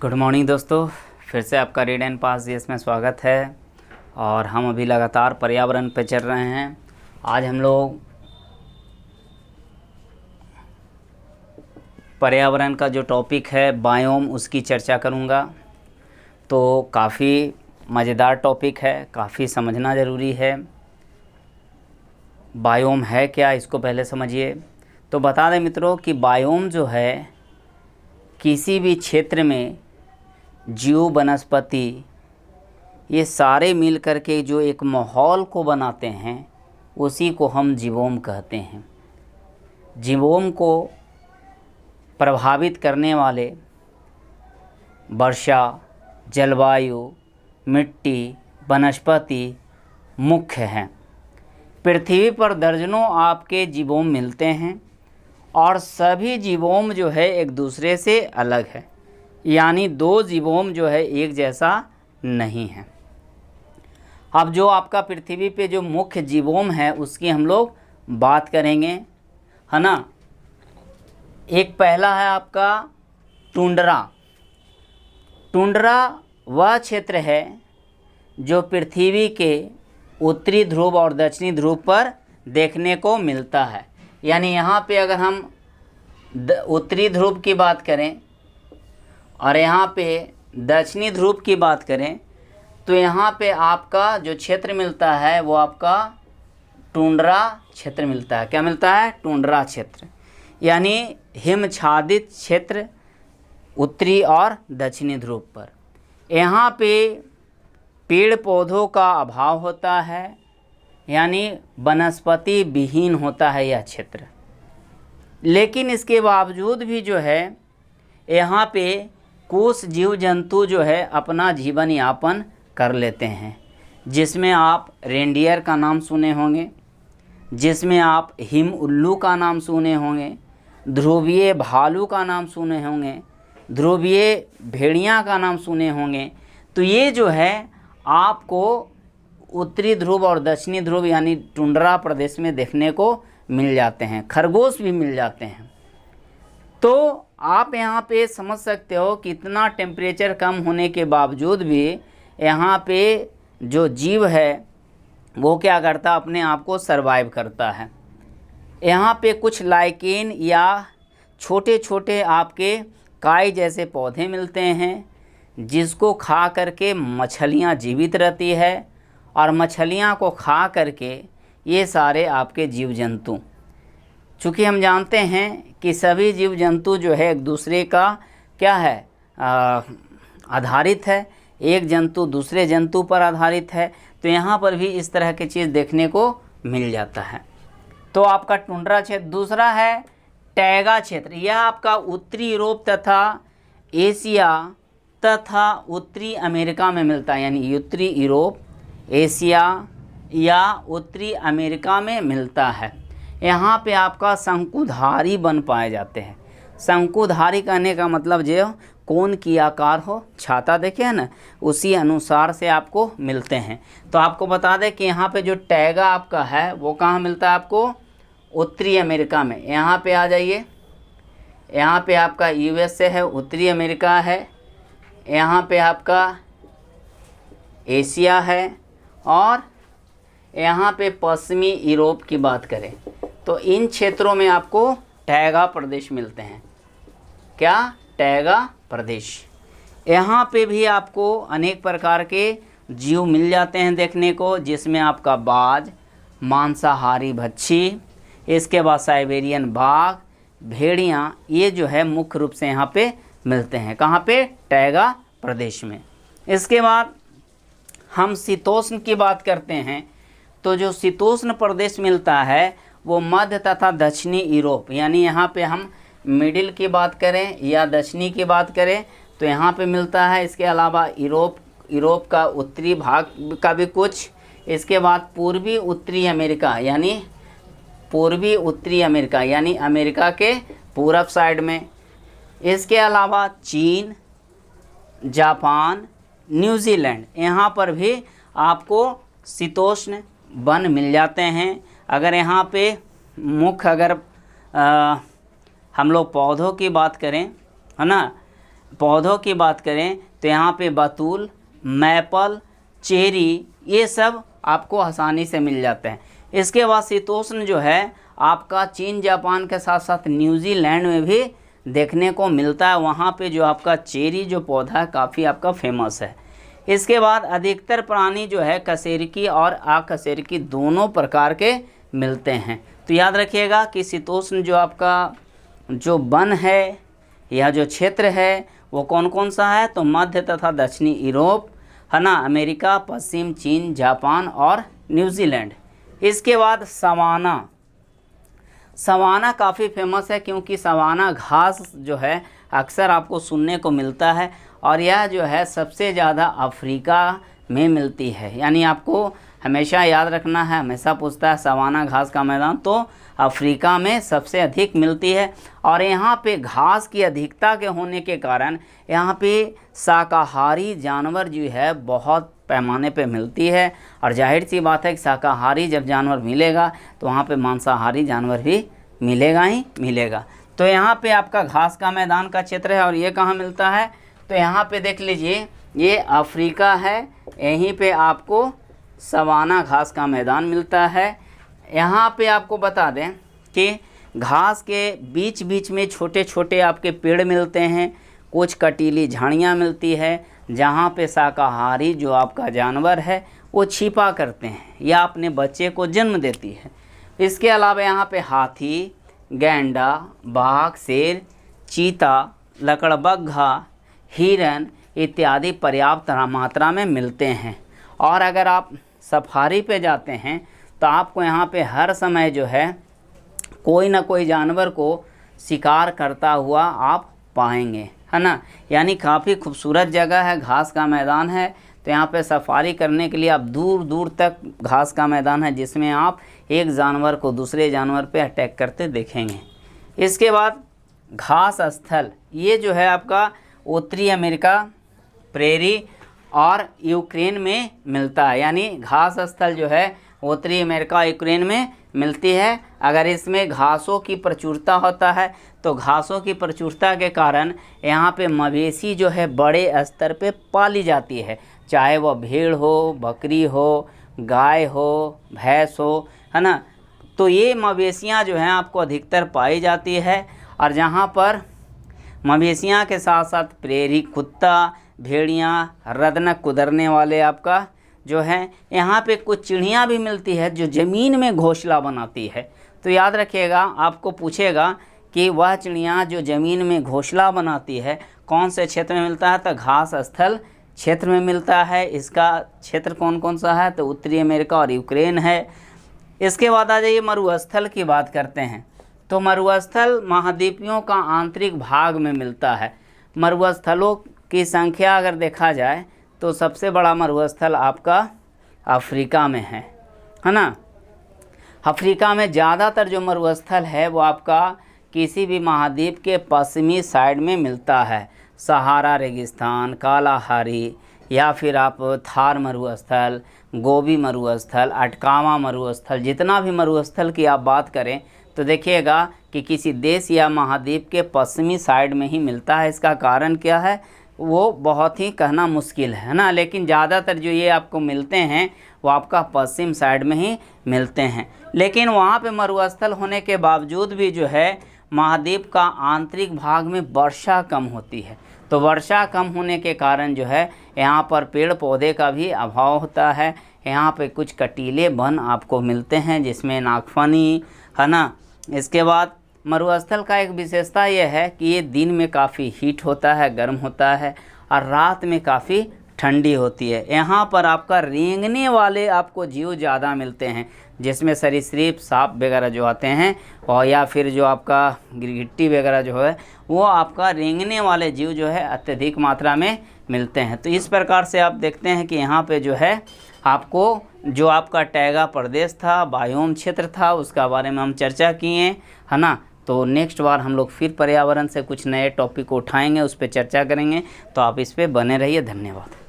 Good morning दोस्तों, फिर से आपका रीड एंड पास जीएस में स्वागत है। और हम अभी लगातार पर्यावरण पे चल रहे हैं। आज हम लोग पर्यावरण का जो टॉपिक है बायोम, उसकी चर्चा करूँगा। तो काफ़ी मज़ेदार टॉपिक है, काफ़ी समझना ज़रूरी है। बायोम है क्या, इसको पहले समझिए। तो बता दें मित्रों कि बायोम जो है किसी भी क्षेत्र में जीव, वनस्पति, ये सारे मिल कर के जो एक माहौल को बनाते हैं उसी को हम जीवोम कहते हैं। जीवोम को प्रभावित करने वाले वर्षा, जलवायु, मिट्टी, वनस्पति मुख्य हैं। पृथ्वी पर दर्जनों आपके जीवोम मिलते हैं और सभी जीवोम जो है एक दूसरे से अलग है, यानी दो जीवोम जो है एक जैसा नहीं है। अब जो आपका पृथ्वी पे जो मुख्य जीवोम है उसकी हम लोग बात करेंगे, है ना। एक पहला है आपका टुंड्रा। टुंड्रा वह क्षेत्र है जो पृथ्वी के उत्तरी ध्रुव और दक्षिणी ध्रुव पर देखने को मिलता है। यानी यहाँ पे अगर हम उत्तरी ध्रुव की बात करें और यहाँ पे दक्षिणी ध्रुव की बात करें तो यहाँ पे आपका जो क्षेत्र मिलता है वो आपका टुंड्रा क्षेत्र मिलता है। क्या मिलता है? टुंड्रा क्षेत्र, यानी हिमच्छादित क्षेत्र उत्तरी और दक्षिणी ध्रुव पर। यहाँ पे पेड़ पौधों का अभाव होता है, यानी वनस्पति विहीन होता है यह क्षेत्र। लेकिन इसके बावजूद भी जो है यहाँ पे कुछ जीव जंतु जो है अपना जीवन यापन कर लेते हैं, जिसमें आप रेंडियर का नाम सुने होंगे, जिसमें आप हिम उल्लू का नाम सुने होंगे, ध्रुवीय भालू का नाम सुने होंगे, ध्रुवीय भेड़िया का नाम सुने होंगे। तो ये जो है आपको उत्तरी ध्रुव और दक्षिणी ध्रुव यानी टुंड्रा प्रदेश में देखने को मिल जाते हैं। खरगोश भी मिल जाते हैं। तो आप यहाँ पे समझ सकते हो कि इतना टेम्परेचर कम होने के बावजूद भी यहाँ पे जो जीव है वो क्या करता है, अपने आप को सरवाइव करता है। यहाँ पे कुछ लाइकेन या छोटे छोटे आपके काई जैसे पौधे मिलते हैं, जिसको खा करके मछलियाँ जीवित रहती है और मछलियाँ को खा करके ये सारे आपके जीव जंतु, चूँकि हम जानते हैं कि सभी जीव जंतु जो है एक दूसरे का क्या है, आधारित है। एक जंतु दूसरे जंतु पर आधारित है। तो यहाँ पर भी इस तरह की चीज़ देखने को मिल जाता है। तो आपका टुंड्रा क्षेत्र। दूसरा है टैगा क्षेत्र। यह आपका उत्तरी यूरोप तथा एशिया तथा उत्तरी अमेरिका में मिलता है, यानी उत्तरी यूरोप, एशिया या उत्तरी अमेरिका में मिलता है। यहाँ पे आपका शंकुधारी वन पाए जाते हैं। शंकुधारी कहने का मतलब जो कोन की आकार हो, छाता देखे है ना, उसी अनुसार से आपको मिलते हैं। तो आपको बता दें कि यहाँ पे जो टैगा आपका है वो कहाँ मिलता है आपको? उत्तरी अमेरिका में। यहाँ पे आ जाइए, यहाँ पे आपका यूएसए है, उत्तरी अमेरिका है, यहाँ पे आपका एशिया है, और यहाँ पे पश्चिमी यूरोप की बात करें तो इन क्षेत्रों में आपको टैगा प्रदेश मिलते हैं। क्या? टैगा प्रदेश। यहाँ पे भी आपको अनेक प्रकार के जीव मिल जाते हैं देखने को, जिसमें आपका बाज, मांसाहारी भक्षी, इसके बाद साइबेरियन बाघ, भेड़ियाँ, ये जो है मुख्य रूप से यहाँ पे मिलते हैं। कहाँ पे? टैगा प्रदेश में। इसके बाद हम शीतोष्ण की बात करते हैं तो जो शीतोष्ण प्रदेश मिलता है वो मध्य तथा दक्षिणी यूरोप, यानी यहाँ पे हम मिडिल की बात करें या दक्षिणी की बात करें तो यहाँ पे मिलता है। इसके अलावा यूरोप का उत्तरी भाग का भी कुछ, इसके बाद पूर्वी उत्तरी अमेरिका यानी अमेरिका के पूरब साइड में, इसके अलावा चीन, जापान, न्यूजीलैंड, यहाँ पर भी आपको शीतोष्ण वन मिल जाते हैं। अगर यहाँ पे मुख्य हम लोग पौधों की बात करें, है ना, पौधों की बात करें तो यहाँ पे बतूल, मैपल, चेरी, ये सब आपको आसानी से मिल जाते हैं। इसके बाद शीतोष्ण जो है आपका चीन जापान के साथ साथ न्यूजीलैंड में भी देखने को मिलता है। वहाँ पे जो आपका चेरी जो पौधा है काफ़ी आपका फेमस है। इसके बाद अधिकतर प्राणी जो है कशेरुकी और अकशेरुकी दोनों प्रकार के मिलते हैं। तो याद रखिएगा कि शीतोष्ण जो आपका जो वन है या जो क्षेत्र है वो कौन कौन सा है, तो मध्य तथा दक्षिणी यूरोप है ना, अमेरिका, पश्चिम चीन, जापान और न्यूजीलैंड। इसके बाद सवाना। सवाना काफ़ी फेमस है क्योंकि सवाना घास जो है अक्सर आपको सुनने को मिलता है और यह जो है सबसे ज़्यादा अफ्रीका में मिलती है। यानी आपको हमेशा याद रखना है, हमेशा पूछता है सवाना घास का मैदान, तो अफ्रीका में सबसे अधिक मिलती है। और यहाँ पे घास की अधिकता के होने के कारण यहाँ पे शाकाहारी जानवर जो है बहुत पैमाने पे मिलती है। और जाहिर सी बात है कि शाकाहारी जब जानवर मिलेगा तो वहाँ पे मांसाहारी जानवर भी मिलेगा ही मिलेगा। तो यहाँ पे आपका घास का मैदान का क्षेत्र है। और ये कहाँ मिलता है, तो यहाँ पे देख लीजिए ये अफ्रीका है, यहीं पे आपको सवाना घास का मैदान मिलता है। यहाँ पे आपको बता दें कि घास के बीच बीच में छोटे छोटे आपके पेड़ मिलते हैं, कुछ कटीली झाड़ियाँ मिलती है जहाँ पे शाकाहारी जो आपका जानवर है वो छिपा करते हैं या अपने बच्चे को जन्म देती है। इसके अलावा यहाँ पे हाथी, गैंडा, बाघ, शेर, चीता, लकड़बग्घा, हिरन इत्यादि पर्याप्त मात्रा में मिलते हैं। और अगर आप सफारी पे जाते हैं तो आपको यहाँ पे हर समय जो है कोई ना कोई जानवर को शिकार करता हुआ आप पाएंगे, है ना। यानी काफ़ी खूबसूरत जगह है, घास का मैदान है। तो यहाँ पे सफारी करने के लिए आप दूर दूर तक घास का मैदान है जिसमें आप एक जानवर को दूसरे जानवर पे अटैक करते देखेंगे। इसके बाद घास स्थल, ये जो है आपका उत्तरी अमेरिका, प्रेरी और यूक्रेन में मिलता है। यानी घास स्थल जो है उत्तरी अमेरिका, यूक्रेन में मिलती है। अगर इसमें घासों की प्रचुरता होता है तो घासों की प्रचुरता के कारण यहाँ पे मवेशी जो है बड़े स्तर पे पाली जाती है, चाहे वह भेड़ हो, बकरी हो, गाय हो, भैंस हो, है ना। तो ये मवेशियाँ जो हैं आपको अधिकतर पाई जाती है। और जहाँ पर मवेशियाँ के साथ साथ प्रेरी कुत्ता, भेड़ियाँ, रदनक कुदरने वाले आपका जो है, यहाँ पे कुछ चिड़ियाँ भी मिलती है जो ज़मीन में घोंसला बनाती है। तो याद रखिएगा, आपको पूछेगा कि वह चिड़ियाँ जो ज़मीन में घोंसला बनाती है कौन से क्षेत्र में मिलता है, तो घास स्थल क्षेत्र में मिलता है। इसका क्षेत्र कौन कौन सा है, तो उत्तरी अमेरिका और यूक्रेन है। इसके बाद आ जाइए मरुस्थल की बात करते हैं। तो मरुस्थल महाद्वीपियों का आंतरिक भाग में मिलता है। मरुस्थलों की संख्या अगर देखा जाए तो सबसे बड़ा मरुस्थल आपका अफ्रीका में है ना। अफ्रीका में ज़्यादातर जो मरुस्थल है वो आपका किसी भी महाद्वीप के पश्चिमी साइड में मिलता है। सहारा रेगिस्तान, कालाहारी, या फिर आप थार मरुस्थल, गोबी मरुस्थल, अटकामा मरुस्थल, जितना भी मरुस्थल की आप बात करें तो देखिएगा कि किसी देश या महाद्वीप के पश्चिमी साइड में ही मिलता है। इसका कारण क्या है वो बहुत ही कहना मुश्किल है ना, लेकिन ज़्यादातर जो ये आपको मिलते हैं वो आपका पश्चिम साइड में ही मिलते हैं। लेकिन वहाँ पे मरुस्थल होने के बावजूद भी जो है महाद्वीप का आंतरिक भाग में वर्षा कम होती है। तो वर्षा कम होने के कारण जो है यहाँ पर पेड़ पौधे का भी अभाव होता है। यहाँ पे कुछ कटीले वन आपको मिलते हैं जिसमें नागफनी, है ना। इसके बाद मरुस्थल का एक विशेषता यह है कि ये दिन में काफ़ी हीट होता है, गर्म होता है, और रात में काफ़ी ठंडी होती है। यहाँ पर आपका रेंगने वाले आपको जीव ज़्यादा मिलते हैं, जिसमें सरीसृप, सांप वगैरह जो आते हैं, और या फिर जो आपका गिरगिट्टी वगैरह जो है वो आपका रेंगने वाले जीव जो है अत्यधिक मात्रा में मिलते हैं। तो इस प्रकार से आप देखते हैं कि यहाँ पे जो है आपको जो आपका टैगा प्रदेश था, बायोम क्षेत्र था, उसका बारे में हम चर्चा किए, है ना। तो नेक्स्ट बार हम लोग फिर पर्यावरण से कुछ नए टॉपिक को उठाएंगे, उस पर चर्चा करेंगे। तो आप इस पर बने रहिए। धन्यवाद।